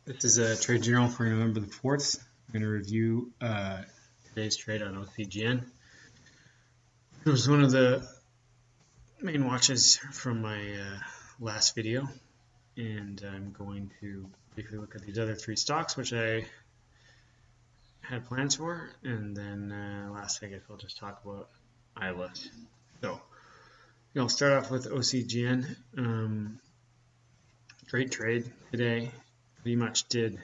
This is a trade journal for November the 4th. I'm going to review today's trade on OCGN. It was one of the main watches from my last video, and I'm going to briefly look at these other three stocks, which I had plans for, and then last, I guess I'll just talk about ILUS. So, I'll start off with OCGN. Great trade today. Pretty much did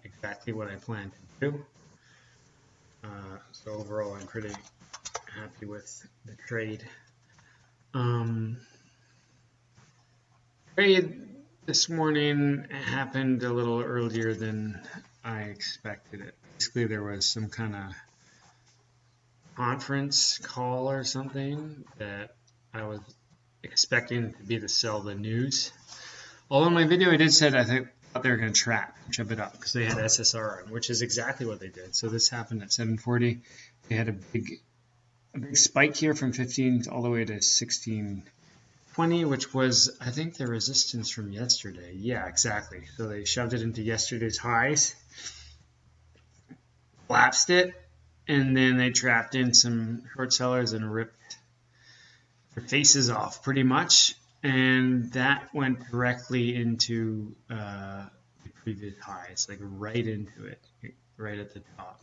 exactly what I planned to do. So overall, I'm pretty happy with the trade. Trade this morning happened a little earlier than I expected it. Basically, there was some kind of conference call or something that I was expecting to be to sell the news. Although in my video I did said I thought they were going to trap, jump it up, because they had SSR on, which is exactly what they did. So this happened at 7:40. They had a big spike here from 15 all the way to 16.20, which was, I think, the resistance from yesterday. Yeah, exactly. So they shoved it into yesterday's highs, collapsed it, and then they trapped in some short sellers and ripped their faces off pretty much. And that went directly into the previous highs, like right into it, right at the top.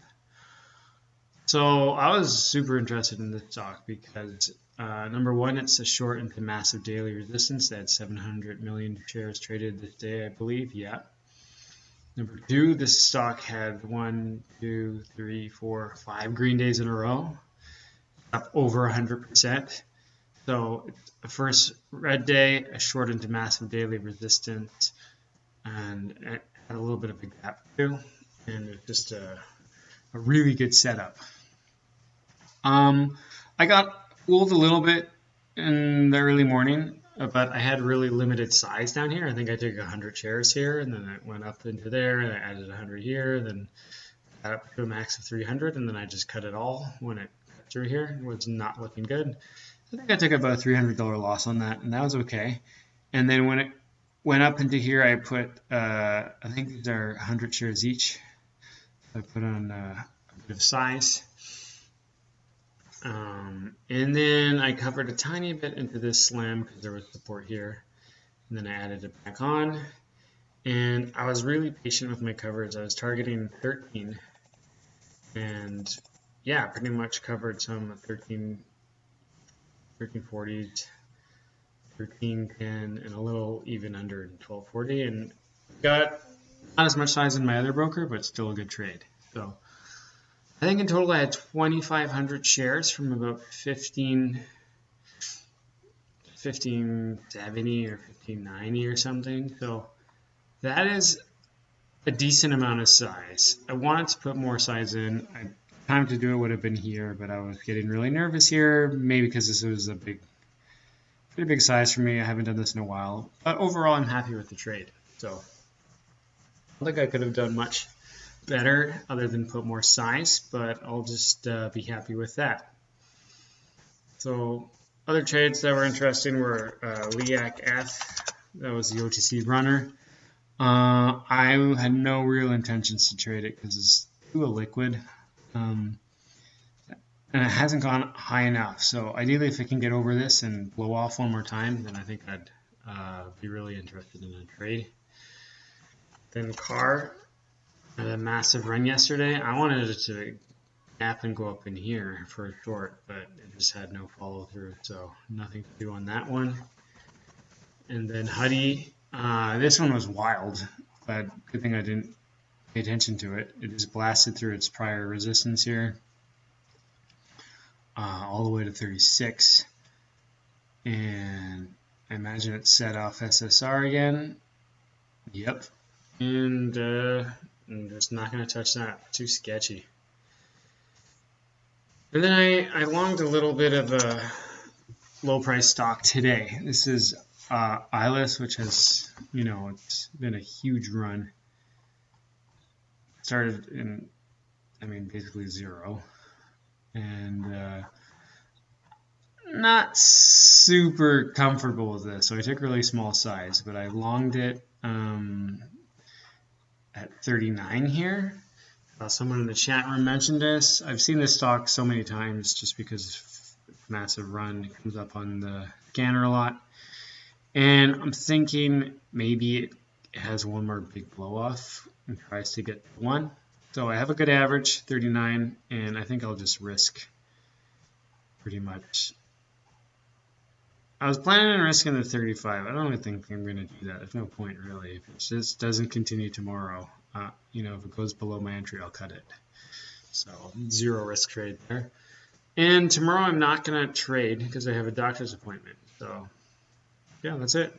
So I was super interested in this stock because number one, it's a short into massive daily resistance. They had 700 million shares traded this day, I believe. Yeah. Number two, this stock had 1, 2, 3, 4, 5 green days in a row, up over 100%. So it's the first red day, a short into massive daily resistance, and it had a little bit of a gap too, and it's just a really good setup. I got fooled a little bit in the early morning, but I had really limited size down here. I think I took 100 shares here, and then it went up into there, and I added 100 here, and then got up to a max of 300, and then I just cut it all when it cut through here. It was not looking good. I think I took about a $300 loss on that, and that was okay. And then when it went up into here, I put, I think these are 100 shares each. I put on a bit of size. And then I covered a tiny bit into this slam because there was support here. And then I added it back on. And I was really patient with my coverage. I was targeting 13. And yeah, pretty much covered some 1340s, 1310, and a little even under 1240, and got not as much size in my other broker, but still a good trade. So I think in total I had 2,500 shares from about 1570 or 1590 or something. So that is a decent amount of size. I wanted to put more size in. Time to do it would have been here, but I was getting really nervous here, maybe because this was a pretty big size for me. I haven't done this in a while, but overall I'm happy with the trade. So I don't think I could have done much better other than put more size, but I'll just be happy with that. So other trades that were interesting were LIAC F, that was the OTC runner. I had no real intentions to trade it because it's too illiquid. And it hasn't gone high enough. So ideally, if it can get over this and blow off one more time, then I think I'd be really interested in a trade. Then CAR had a massive run yesterday. I wanted it to gap and go up in here for a short, but it just had no follow through, so nothing to do on that one. And then Huddy, this one was wild, but good thing I didn't pay attention to it. It just blasted through its prior resistance here, all the way to 36, and I imagine it set off SSR again. Yep, and I'm just not going to touch that. Too sketchy. And then I longed a little bit of a low price stock today. This is ILUS, which has, it's been a huge run. Started in, basically zero, and not super comfortable with this. So I took really small size, but I longed it. at 39 here. Someone in the chat room mentioned this. I've seen this stock so many times just because it's a massive run. It comes up on the scanner a lot. And I'm thinking maybe it has one more big blow off and tries to get one. So I have a good average, 39, and I think I'll just risk pretty much. I was planning on risking the 35. I don't even think I'm going to do that. There's no point really. If it just doesn't continue tomorrow, you know, if it goes below my entry, I'll cut it. So 0 risk trade there. And tomorrow I'm not going to trade because I have a doctor's appointment. So yeah, that's it.